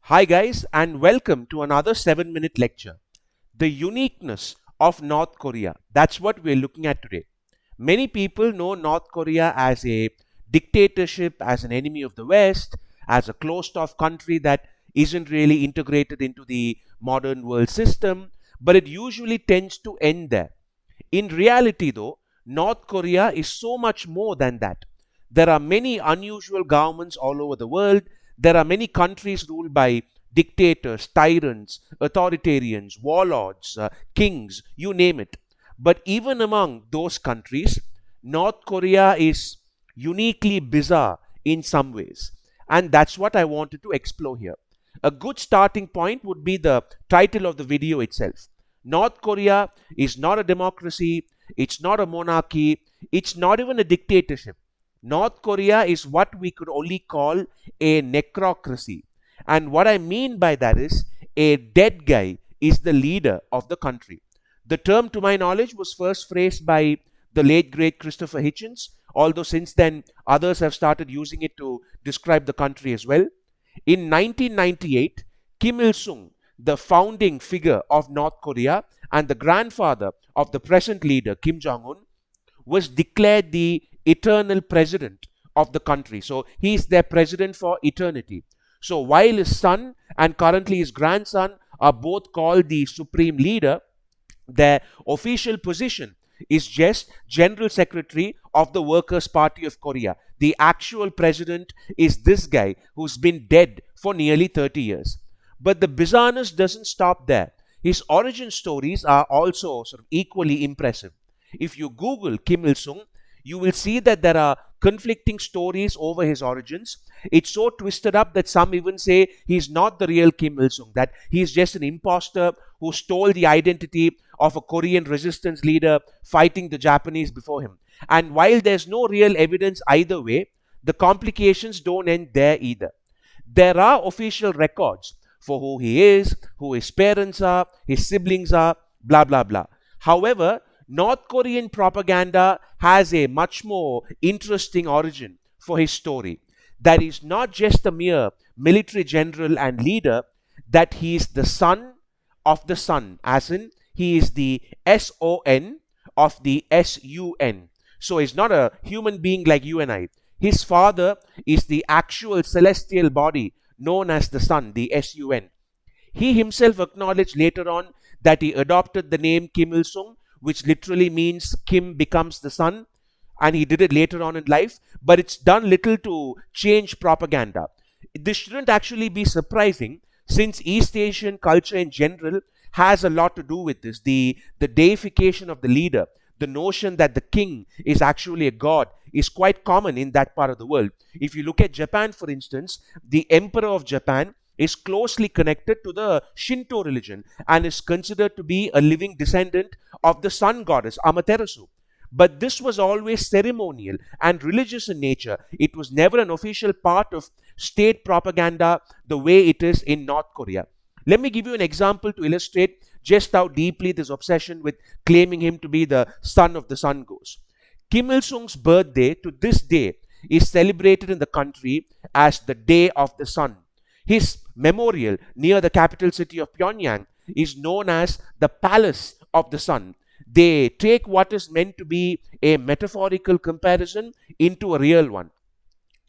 Hi guys, and welcome to another 7-minute lecture. The uniqueness of North Korea. That's what we're looking at today. Many people know North Korea as a dictatorship, as an enemy of the West, as a closed-off country that isn't really integrated into the modern world system, but it usually tends to end there. In reality, though, North Korea is so much more than that. There are many unusual governments all over the world. There are many countries ruled by dictators, tyrants, authoritarians, warlords, kings, you name it. But even among those countries, North Korea is uniquely bizarre in some ways. And that's what I wanted to explore here. A good starting point would be the title of the video itself. North Korea is not a democracy, it's not a monarchy, it's not even a dictatorship. North Korea is what we could only call a necrocracy. And what I mean by that is a dead guy is the leader of the country. The term, to my knowledge, was first phrased by the late great Christopher Hitchens, although since then others have started using it to describe the country as well. In 1998, Kim Il-sung, the founding figure of North Korea and the grandfather of the present leader Kim Jong-un, was declared the eternal president of the country. So he is their president for eternity. So while his son and currently his grandson are both called the supreme leader, their official position is just General Secretary of the Workers' Party of Korea. The actual president is this guy who's been dead for nearly 30 years. But the bizarreness doesn't stop there. His origin stories are also sort of equally impressive. If you Google Kim Il-sung, you will see that there are conflicting stories over his origins. It's so twisted up that some even say he's not the real Kim Il-sung, that he's just an imposter who stole the identity of a Korean resistance leader fighting the Japanese before him. And while there's no real evidence either way, the complications don't end there either. There are official records for who he is, who his parents are, his siblings are, blah blah blah. However, North Korean propaganda has a much more interesting origin for his story. That is not just a mere military general and leader, that he is the son of the sun, as in he is the SON of the SUN. So he's not a human being like you and I. His father is the actual celestial body known as the sun, the SUN. He himself acknowledged later on that he adopted the name Kim Il-sung, which literally means Kim becomes the sun, and he did it later on in life, but it's done little to change propaganda. This shouldn't actually be surprising, since East Asian culture in general has a lot to do with this. The deification of the leader, the notion that the king is actually a god, is quite common in that part of the world. If you look at Japan, for instance, the emperor of Japan is closely connected to the Shinto religion and is considered to be a living descendant of the sun goddess Amaterasu. But this was always ceremonial and religious in nature. It was never an official part of state propaganda the way it is in North Korea. Let me give you an example to illustrate just how deeply this obsession with claiming him to be the son of the sun goes. Kim Il-sung's birthday to this day is celebrated in the country as the Day of the Sun. His memorial near the capital city of Pyongyang is known as the Palace of the Sun. They take what is meant to be a metaphorical comparison into a real one.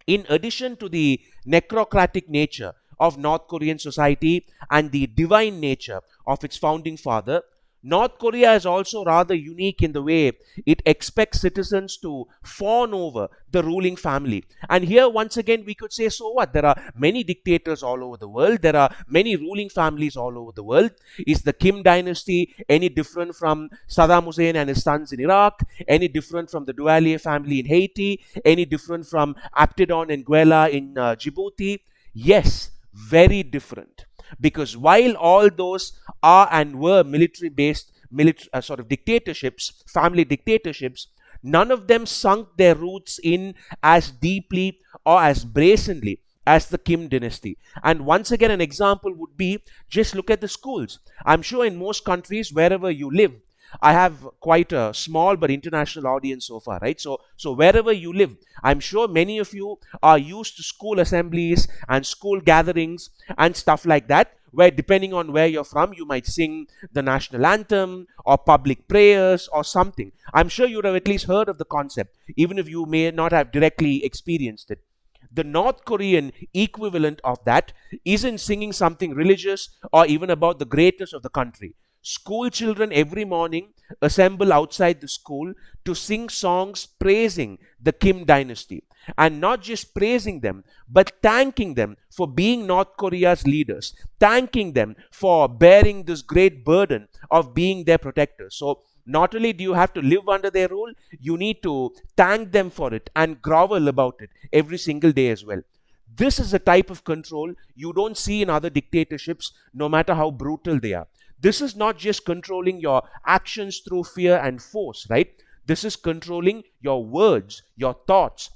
In addition to the necrocratic nature of North Korean society and the divine nature of its founding father, North Korea is also rather unique in the way it expects citizens to fawn over the ruling family. And here, once again, we could say, so what? There are many dictators all over the world. There are many ruling families all over the world. Is the Kim dynasty any different from Saddam Hussein and his sons in Iraq? Any different from the Duvalier family in Haiti? Any different from Aptidon and Guela in Djibouti? Yes, very different. Because while all those are and were military-based sort of dictatorships, family dictatorships, none of them sunk their roots in as deeply or as brazenly as the Kim dynasty. And once again, an example would be, just look at the schools. I'm sure in most countries, wherever you live, I have quite a small but international audience so far, right? So wherever you live, I'm sure many of you are used to school assemblies and school gatherings and stuff like that, where depending on where you're from, you might sing the national anthem or public prayers or something. I'm sure you'd have at least heard of the concept, even if you may not have directly experienced it. The North Korean equivalent of that isn't singing something religious or even about the greatness of the country. School children every morning assemble outside the school to sing songs praising the Kim dynasty. And not just praising them, but thanking them for being North Korea's leaders, thanking them for bearing this great burden of being their protectors. So, not only do you have to live under their rule, you need to thank them for it and grovel about it every single day as well. This is a type of control you don't see in other dictatorships, no matter how brutal they are. This is not just controlling your actions through fear and force, right? This is controlling your words, your thoughts.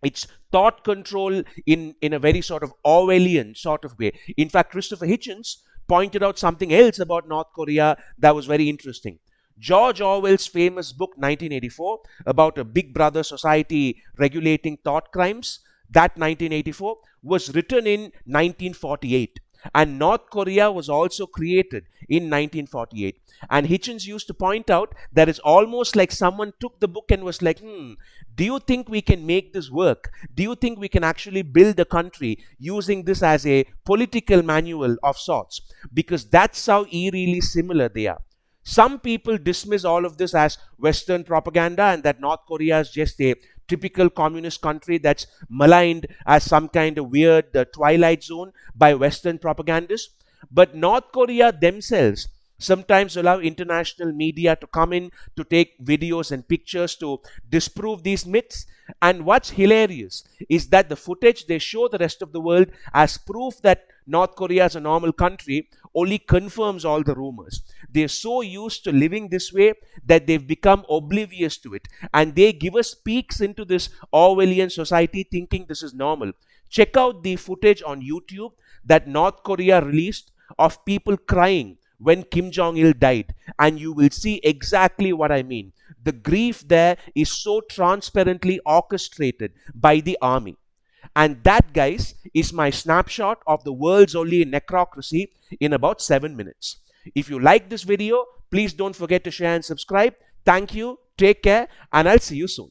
It's thought control in a very sort of Orwellian sort of way. In fact, Christopher Hitchens pointed out something else about North Korea that was very interesting. George Orwell's famous book 1984 about a big brother society regulating thought crimes, that 1984 was written in 1948. And North Korea was also created in 1948. And Hitchens used to point out that it's almost like someone took the book and was like, do you think we can make this work? Do you think we can actually build a country using this as a political manual of sorts? Because that's how eerily similar they are. Some people dismiss all of this as Western propaganda and that North Korea is just a typical communist country that's maligned as some kind of weird twilight zone by Western propagandists. But North Korea themselves sometimes allow international media to come in to take videos and pictures to disprove these myths. And what's hilarious is that the footage they show the rest of the world as proof that North Korea is a normal country only confirms all the rumors. They're so used to living this way that they've become oblivious to it. And they give us peeks into this Orwellian society thinking this is normal. Check out the footage on YouTube that North Korea released of people crying when Kim Jong-il died, and you will see exactly what I mean. The grief there is so transparently orchestrated by the army. And that, guys, is my snapshot of the world's only necrocracy in about 7 minutes. If you like this video, please don't forget to share and subscribe. Thank you, take care, and I'll see you soon.